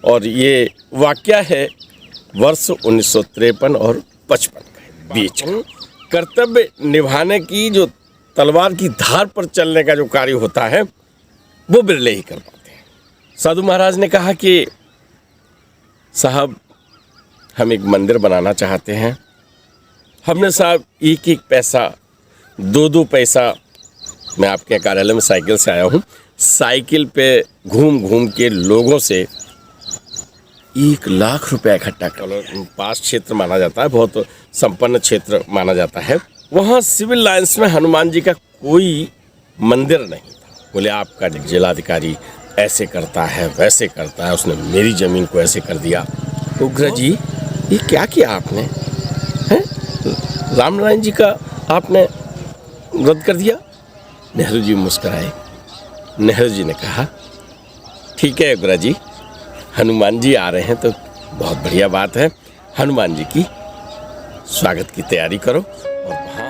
और ये वाकया है वर्ष 1953 और 55 के बीच। कर्तव्य निभाने की जो तलवार की धार पर चलने का जो कार्य होता है वो बिरले ही कर पाते हैं। साधु महाराज ने कहा कि साहब हम एक मंदिर बनाना चाहते हैं। हमने साहब एक एक पैसा, दो दो पैसा, मैं आपके कार्यालय में साइकिल से आया हूँ, साइकिल पे घूम घूम के लोगों से 1 लाख रुपया इकट्ठा कर, पास क्षेत्र माना जाता है, बहुत संपन्न क्षेत्र माना जाता है। वहाँ सिविल लाइन्स में हनुमान जी का कोई मंदिर नहीं था। बोले आपका जिलाधिकारी ऐसे करता है, वैसे करता है, उसने मेरी ज़मीन को ऐसे कर दिया। उग्र जी ये क्या किया आपने? हैं? रामनारायण जी का आपने रद्द कर दिया? नेहरू जी मुस्कुराए। नेहरू जी ने कहा ठीक है उग्र जी, हनुमान जी आ रहे हैं तो बहुत बढ़िया बात है, हनुमान जी की स्वागत की तैयारी करो। और वहाँ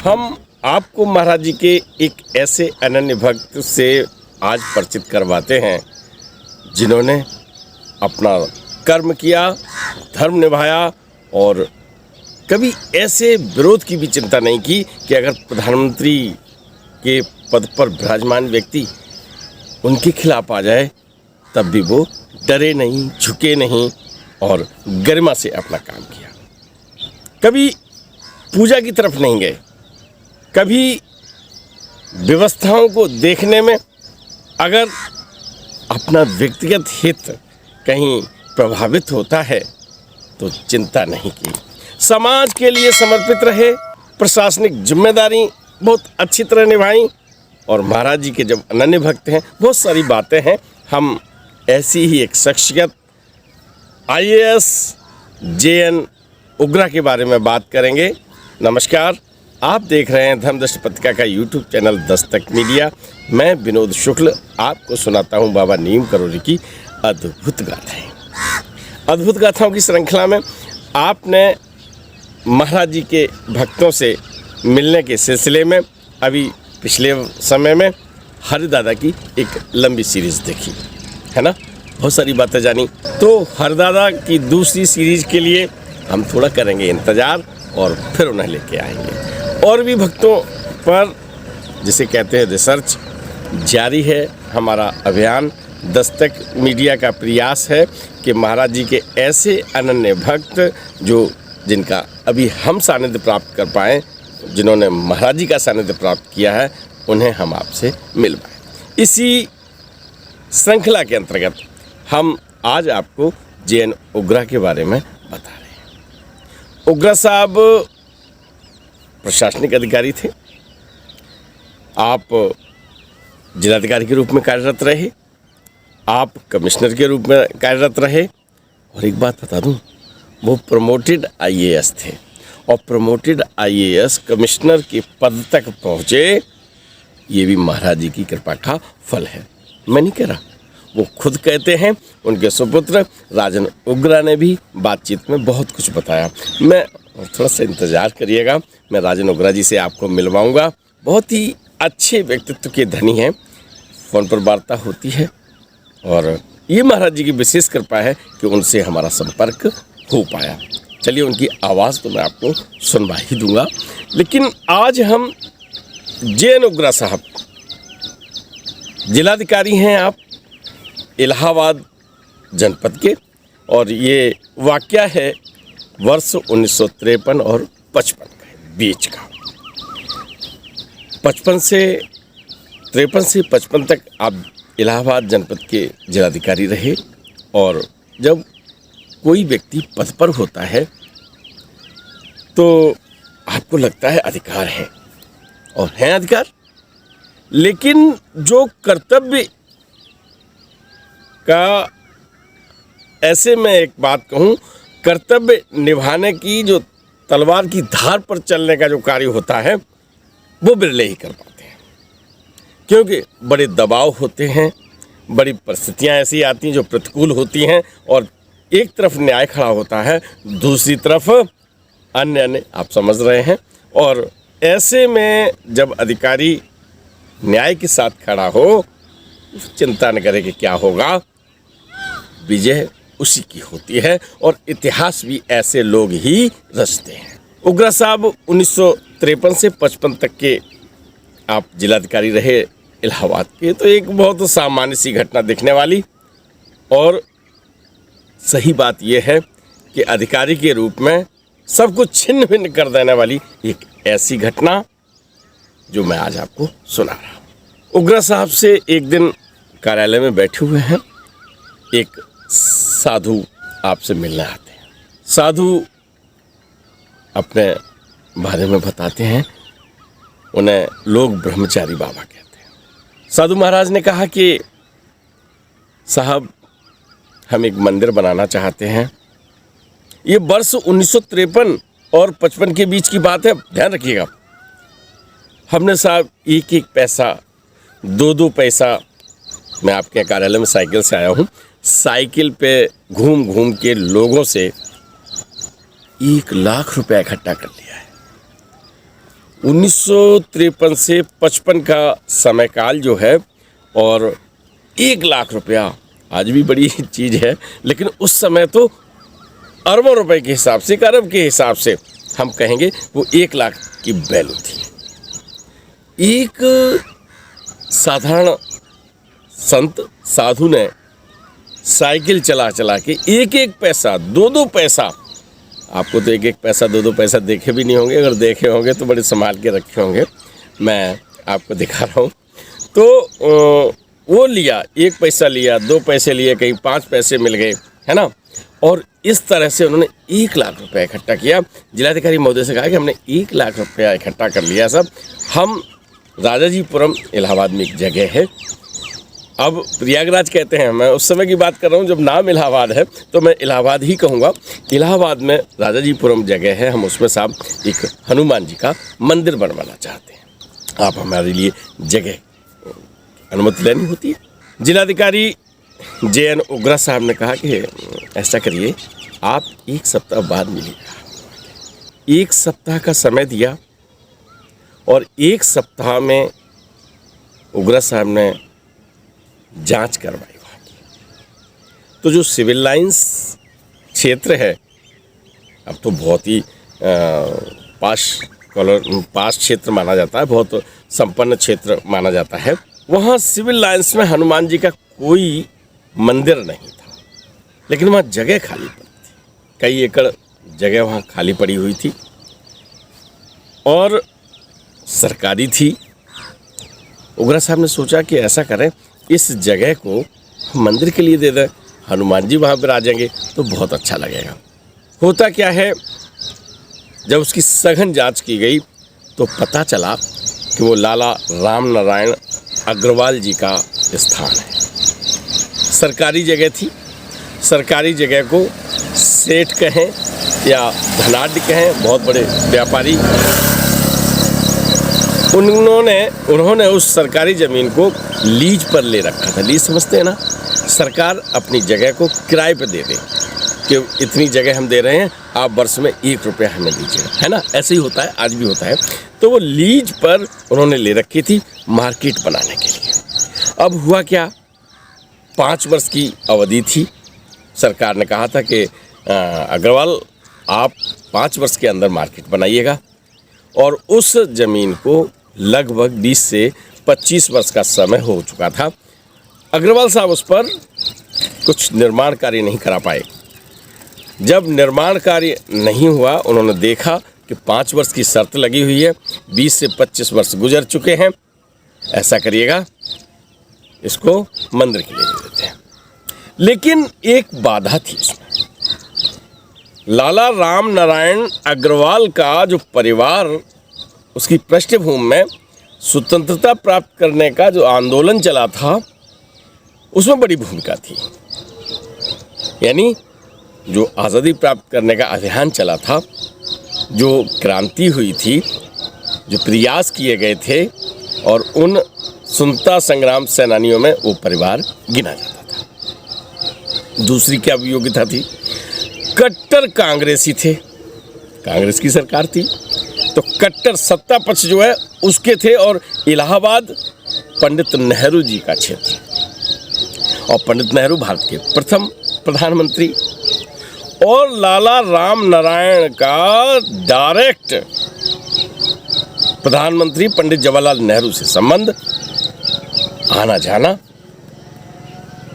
हम आपको महाराज जी के एक ऐसे अनन्य भक्त से आज परिचित करवाते हैं जिन्होंने अपना कर्म किया, धर्म निभाया और कभी ऐसे विरोध की भी चिंता नहीं की कि अगर प्रधानमंत्री के पद पर विराजमान व्यक्ति उनके खिलाफ आ जाए तब भी वो डरे नहीं, झुके नहीं और गरिमा से अपना काम किया। कभी पूजा की तरफ नहीं गए, कभी व्यवस्थाओं को देखने में अगर अपना व्यक्तिगत हित कहीं प्रभावित होता है तो चिंता नहीं की। समाज के लिए समर्पित रहे, प्रशासनिक जिम्मेदारी बहुत अच्छी तरह निभाई और महाराज जी के जब अनन्य भक्त हैं, बहुत सारी बातें हैं। हम ऐसी ही एक शख्सियत IAS JN उग्रा के बारे में बात करेंगे। नमस्कार, आप देख रहे हैं धर्मदृष्टि पत्रिका का YouTube चैनल दस्तक मीडिया। मैं विनोद शुक्ल आपको सुनाता हूं बाबा नीम करोली की अद्भुत गाथाएं। अद्भुत गाथाओं की श्रृंखला में आपने महाराज जी के भक्तों से मिलने के सिलसिले में अभी पिछले समय में हरिदादा की एक लंबी सीरीज़ देखी है ना, बहुत सारी बातें जानी। तो हरिदादा की दूसरी सीरीज़ के लिए हम थोड़ा करेंगे इंतज़ार और फिर उन्हें लेके आएंगे। और भी भक्तों पर जिसे कहते हैं रिसर्च जारी है। हमारा अभियान दस्तक मीडिया का प्रयास है कि महाराज जी के ऐसे अनन्य भक्त जिनका अभी हम सानिध्य प्राप्त कर पाएँ, जिन्होंने महाराज जी का सानिध्य प्राप्त किया है, उन्हें हम आपसे मिलवाएं। इसी श्रृंखला के अंतर्गत हम आज आपको JN उग्रा के बारे में बता रहे हैं। उग्रा साहब प्रशासनिक अधिकारी थे। आप जिलाधिकारी के रूप में कार्यरत रहे, आप कमिश्नर के रूप में कार्यरत रहे और एक बात बता दूं, वो प्रमोटेड IAS थे और प्रमोटेड IAS कमिश्नर के पद तक पहुँचे। ये भी महाराज जी की कृपा का फल है, मैं नहीं कह रहा, वो खुद कहते हैं। उनके सुपुत्र राजन उग्रा ने भी बातचीत में बहुत कुछ बताया। मैं थोड़ा सा इंतज़ार करिएगा, मैं राजन उग्रा जी से आपको मिलवाऊंगा। बहुत ही अच्छे व्यक्तित्व के धनी हैं, फ़ोन पर वार्ता होती है और ये महाराज जी की विशेष कृपा है कि उनसे हमारा संपर्क हो पाया। चलिए उनकी आवाज़ तो मैं आपको सुनवा ही दूंगा, लेकिन आज हम JN उग्रा साहब, जिलाधिकारी हैं आप इलाहाबाद जनपद के, और ये वाकया है वर्ष 1953 और 55 के बीच का। 53 से 55 तक आप इलाहाबाद जनपद के जिलाधिकारी रहे। और जब कोई व्यक्ति पद पर होता है तो आपको लगता है अधिकार है, और हैं अधिकार, लेकिन जो कर्तव्य का, ऐसे में एक बात कहूँ, कर्तव्य निभाने की जो तलवार की धार पर चलने का जो कार्य होता है वो बिरले ही कर पाते हैं, क्योंकि बड़े दबाव होते हैं, बड़ी परिस्थितियां ऐसी आती हैं जो प्रतिकूल होती हैं, और एक तरफ न्याय खड़ा होता है, दूसरी तरफ अन्य आप समझ रहे हैं, और ऐसे में जब अधिकारी न्याय के साथ खड़ा हो, चिंता न करे कि क्या होगा, विजय उसी की होती है और इतिहास भी ऐसे लोग ही रचते हैं। उग्रा साहब 1953 से 55 तक के आप जिलाधिकारी रहे इलाहाबाद के, तो एक बहुत सामान्य सी घटना दिखने वाली और सही बात यह है कि अधिकारी के रूप में सब कुछ छिन्न भिन्न कर देने वाली एक ऐसी घटना जो मैं आज आपको सुना रहा हूँ। उग्रा साहब से एक दिन कार्यालय में बैठे हुए हैं, एक साधु आपसे मिलने आते हैं। साधु अपने बारे में बताते हैं, उन्हें लोग ब्रह्मचारी बाबा कहते हैं। साधु महाराज ने कहा कि साहब हम एक मंदिर बनाना चाहते हैं। ये वर्ष 1953 और 55 के बीच की बात है, ध्यान रखिएगा। हमने साहब एक एक पैसा, 2-2 पैसा, मैं आपके कार्यालय में साइकिल से आया हूँ, साइकिल पे घूम घूम के लोगों से 1 लाख रुपया इकट्ठा कर लिया है। 1953 से 55 का समय काल जो है, और 1 लाख रुपया आज भी बड़ी चीज़ है, लेकिन उस समय तो अरबों रुपए के हिसाब से, 1 अरब के हिसाब से हम कहेंगे वो 1 लाख की वैल्यू थी। एक साधारण संत साधु ने साइकिल चला चला के 1-1 पैसा, 2-2 पैसा, आपको तो 1-1 पैसा, 2-2 पैसा देखे भी नहीं होंगे, अगर देखे होंगे तो बड़े संभाल के रखे होंगे, मैं आपको दिखा रहा हूँ। तो वो लिया, 1 पैसा लिया, 2 पैसे लिए, कहीं 5 पैसे मिल गए, है ना। और इस तरह से उन्होंने 1 लाख रुपया इकट्ठा किया। जिलाधिकारी महोदय से कहा कि हमने 1 लाख रुपया इकट्ठा कर लिया सब। हम राजाजीपुरम इलाहाबाद में एक जगह है, अब प्रयागराज कहते हैं, मैं उस समय की बात कर रहा हूँ जब नाम इलाहाबाद है, तो मैं इलाहाबाद ही कहूँगा। इलाहाबाद में राजाजीपुरम जगह है, हम उसमें साहब एक हनुमान जी का मंदिर बनवाना चाहते हैं। आप हमारे लिए जगह अनुमति लेनी होती है। जिलाधिकारी JN उग्रा साहब ने कहा कि ऐसा करिए, आप 1 सप्ताह बाद मिलिएगा। 1 सप्ताह का समय दिया और 1 सप्ताह में उग्रा साहब ने जांच करवाई वहाँ की। तो जो सिविल लाइंस क्षेत्र है, अब तो बहुत ही पास क्षेत्र माना जाता है, बहुत संपन्न क्षेत्र माना जाता है। वहाँ सिविल लाइंस में हनुमान जी का कोई मंदिर नहीं था, लेकिन वहाँ जगह खाली पड़ी थी, कई एकड़ जगह वहाँ खाली पड़ी हुई थी और सरकारी थी। उग्रा साहब ने सोचा कि ऐसा करें, इस जगह को मंदिर के लिए दे दें, हनुमान जी वहाँ पर आ जाएंगे तो बहुत अच्छा लगेगा। होता क्या है, जब उसकी सघन जांच की गई तो पता चला कि वो लाला राम नारायण अग्रवाल जी का स्थान है। सरकारी जगह थी, सरकारी जगह को सेठ कहें या धनाढ्य कहें, बहुत बड़े व्यापारी, उन्होंने उस सरकारी ज़मीन को लीज पर ले रखा था। लीज समझते हैं ना, सरकार अपनी जगह को किराए पे दे दे कि इतनी जगह हम दे रहे हैं, आप वर्ष में 1 रुपया हमें दीजिए, है ना। ऐसे ही होता है, आज भी होता है। तो वो लीज पर उन्होंने ले रखी थी मार्केट बनाने के लिए। अब हुआ क्या, 5 वर्ष की अवधि थी। सरकार ने कहा था कि अग्रवाल आप 5 वर्ष के अंदर मार्केट बनाइएगा, और उस ज़मीन को लगभग 20 से 25 वर्ष का समय हो चुका था। अग्रवाल साहब उस पर कुछ निर्माण कार्य नहीं करा पाए। जब निर्माण कार्य नहीं हुआ, उन्होंने देखा कि 5 वर्ष की शर्त लगी हुई है, 20 से 25 वर्ष गुजर चुके हैं, ऐसा करिएगा, इसको मंदिर के लिए दे देते हैं। लेकिन एक बाधा थी इसमें। लाला राम नारायण अग्रवाल का जो परिवार, उसकी पृष्ठभूमि में स्वतंत्रता प्राप्त करने का जो आंदोलन चला था, उसमें बड़ी भूमिका थी। यानी जो आज़ादी प्राप्त करने का अभियान चला था, जो क्रांति हुई थी, जो प्रयास किए गए थे, और उन स्वतंत्रता संग्राम सेनानियों में वो परिवार गिना जाता था। दूसरी क्या योग्यता थी, कट्टर कांग्रेसी थे, कांग्रेस की सरकार थी, तो कट्टर सत्ता पक्ष जो है उसके थे, और इलाहाबाद पंडित नेहरू जी का क्षेत्र। और पंडित नेहरू भारत के प्रथम प्रधानमंत्री, और लाला राम नारायण का डायरेक्ट प्रधानमंत्री पंडित जवाहरलाल नेहरू से संबंध, आना जाना।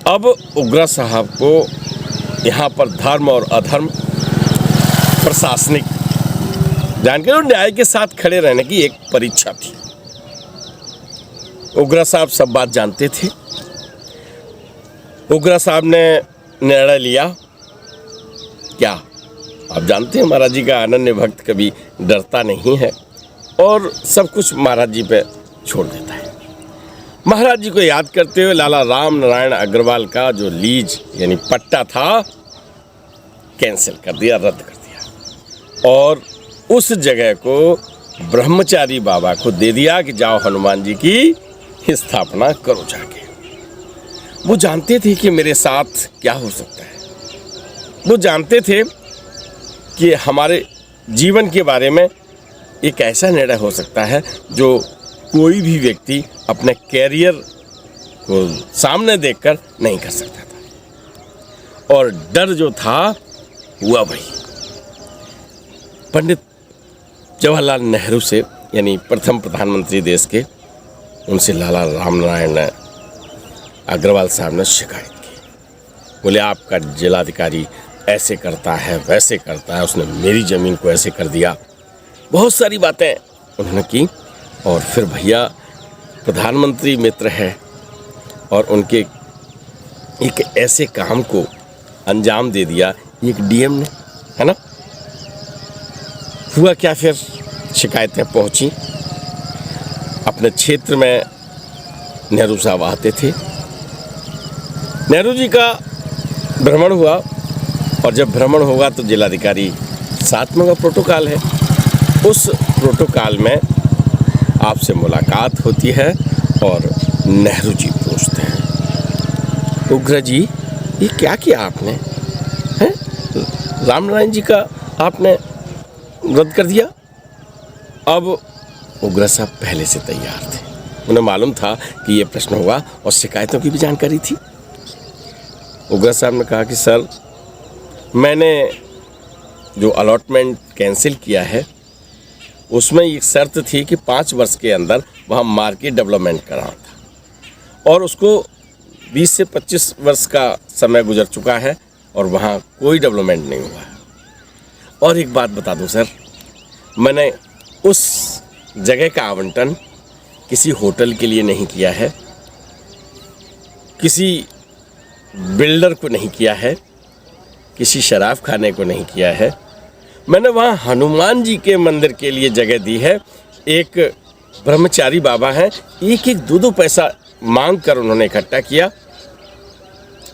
अब उग्रा साहब को यहाँ पर धर्म और अधर्म, प्रशासनिक जानकारी और न्याय के साथ खड़े रहने की एक परीक्षा थी। उग्रा साहब सब बात जानते थे। उग्रा साहब ने निर्णय लिया, क्या आप जानते हैं महाराज जी का अनन्य भक्त कभी डरता नहीं है और सब कुछ महाराज जी पे छोड़ देता है। महाराज जी को याद करते हुए लाला राम नारायण अग्रवाल का जो लीज यानी पट्टा था कैंसिल कर दिया, रद्द कर दिया, और उस जगह को ब्रह्मचारी बाबा को दे दिया कि जाओ हनुमान जी की स्थापना करो जाके। वो जानते थे कि मेरे साथ क्या हो सकता है, वो जानते थे कि हमारे जीवन के बारे में एक ऐसा निर्णय हो सकता है जो कोई भी व्यक्ति अपने कैरियर को सामने देखकर नहीं कर सकता था। और डर जो था हुआ वही। पंडित जवाहरलाल नेहरू से यानी प्रथम प्रधानमंत्री देश के, उनसे लाला राम नारायण अग्रवाल साहब ने शिकायत की। बोले आपका जिलाधिकारी ऐसे करता है, वैसे करता है, उसने मेरी ज़मीन को ऐसे कर दिया। बहुत सारी बातें उन्होंने की। और फिर भैया प्रधानमंत्री मित्र है और उनके एक ऐसे काम को अंजाम दे दिया एक डीएम ने, है ना। हुआ क्या, फिर शिकायतें पहुंची। अपने क्षेत्र में नेहरू साहब आते थे, नेहरू जी का भ्रमण हुआ, और जब भ्रमण होगा तो जिलाधिकारी साथ में होगा, प्रोटोकॉल है। उस प्रोटोकॉल में आपसे मुलाकात होती है और नेहरू जी पूछते हैं, उग्र जी ये क्या किया आपने, हैं? राम नारायण जी का आपने रद्द कर दिया। अब उग्र साहब पहले से तैयार थे, उन्हें मालूम था कि ये प्रश्न होगा और शिकायतों की भी जानकारी थी। उग्र साहब ने कहा कि सर, मैंने जो अलॉटमेंट कैंसिल किया है उसमें एक शर्त थी कि 5 वर्ष के अंदर वहाँ मार्केट डेवलपमेंट कराना था, और उसको 20 से 25 वर्ष का समय गुजर चुका है और वहाँ कोई डेवलपमेंट नहीं हुआ है। और एक बात बता दूं सर, मैंने उस जगह का आवंटन किसी होटल के लिए नहीं किया है, किसी बिल्डर को नहीं किया है, किसी शराब खाने को नहीं किया है। मैंने वहाँ हनुमान जी के मंदिर के लिए जगह दी है। एक ब्रह्मचारी बाबा हैं, एक 2 पैसा मांग कर उन्होंने इकट्ठा किया,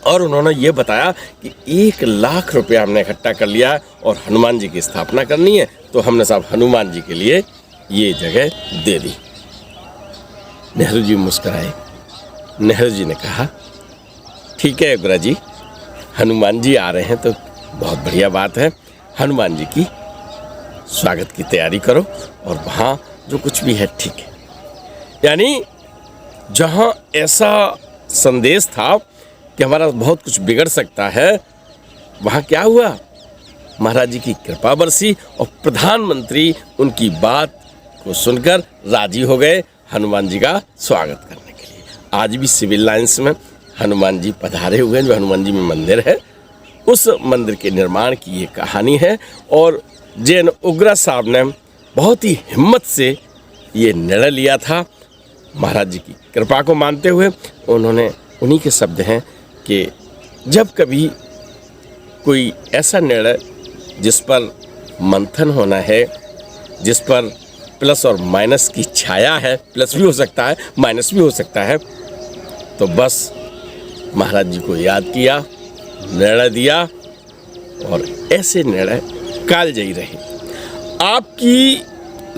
और उन्होंने ये बताया कि 1 लाख रुपया हमने इकट्ठा कर लिया है और हनुमान जी की स्थापना करनी है, तो हमने साहब हनुमान जी के लिए ये जगह दे दी। नेहरू जी मुस्कुराए। नेहरू जी ने कहा, ठीक है उग्रा जी, हनुमान जी आ रहे हैं तो बहुत बढ़िया बात है, हनुमान जी की स्वागत की तैयारी करो, और वहाँ जो कुछ भी है ठीक है। यानी जहाँ ऐसा संदेश था कि हमारा बहुत कुछ बिगड़ सकता है, वहाँ क्या हुआ, महाराज जी की कृपा बरसी और प्रधानमंत्री उनकी बात को सुनकर राजी हो गए हनुमान जी का स्वागत करने के लिए। आज भी सिविल लाइन्स में हनुमान जी पधारे हुए हैं, जो हनुमान जी में मंदिर है, उस मंदिर के निर्माण की ये कहानी है। और जैन उग्रा साहब ने बहुत ही हिम्मत से ये निर्णय लिया था, महाराज जी की कृपा को मानते हुए। उन्होंने, उन्हीं के शब्द हैं कि जब कभी कोई ऐसा निर्णय जिस पर मंथन होना है, जिस पर प्लस और माइनस की छाया है, प्लस भी हो सकता है, माइनस भी हो सकता है, तो बस महाराज जी को याद किया, निर्णय दिया, और ऐसे निर्णय कालजयी रहे। आपकी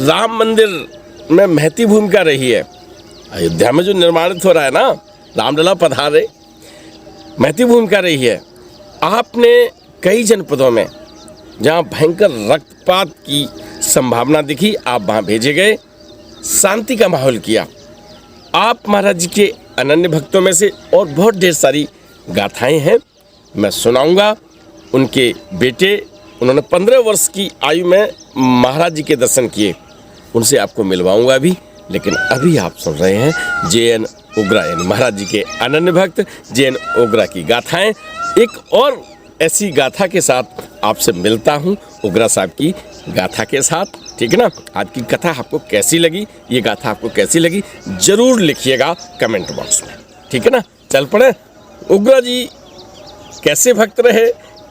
राम मंदिर में महती भूमिका रही है। अयोध्या में जो निर्माणित हो रहा है ना, रामलला पधारे, महती भूमिका रही है। आपने कई जनपदों में जहाँ भयंकर रक्तपात की संभावना दिखी, आप वहाँ भेजे गए, शांति का माहौल किया। आप महाराज जी के अनन्य भक्तों में से और बहुत ढेर सारी गाथाएं हैं, मैं सुनाऊंगा। उनके बेटे, उन्होंने 15 वर्ष की आयु में महाराज जी के दर्शन किए, उनसे आपको मिलवाऊंगा अभी। लेकिन अभी आप सुन रहे हैं JN ओगरा, यानी महाराज जी के अनन्य भक्त JN ओगरा की गाथाएं। एक और ऐसी गाथा के साथ आपसे मिलता हूं, ओगरा साहब की गाथा के साथ, ठीक है ना। आज की कथा आपको कैसी लगी, ये गाथा आपको कैसी लगी, जरूर लिखिएगा कमेंट बॉक्स में, ठीक है ना। चल पड़े, ओगरा जी कैसे भक्त रहे,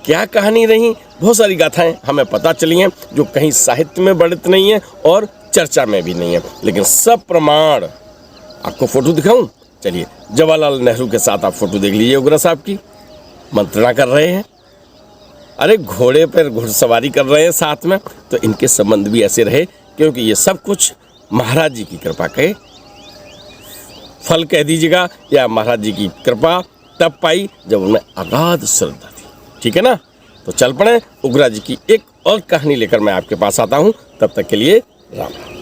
क्या कहानी रही, बहुत सारी गाथाएं हमें पता चली हैं जो कहीं साहित्य में वर्णित नहीं है और चर्चा में भी नहीं है, लेकिन सब प्रमाण। आपको फोटो दिखाऊं, चलिए। जवाहरलाल नेहरू के साथ आप फोटो देख लीजिए, ओगरा साहब की मंत्रणा कर रहे हैं, अरे घोड़े पर घुड़सवारी कर रहे हैं साथ में। तो इनके संबंध भी ऐसे रहे, क्योंकि ये सब कुछ महाराज जी की कृपा के फल कह दीजिएगा, या महाराज जी की कृपा तब पाई जब उनमें अगाध श्रद्धा थी, ठीक है ना। तो चल पड़े, ओगरा जी की एक और कहानी लेकर मैं आपके पास आता हूँ। तब तक के लिए राम राम।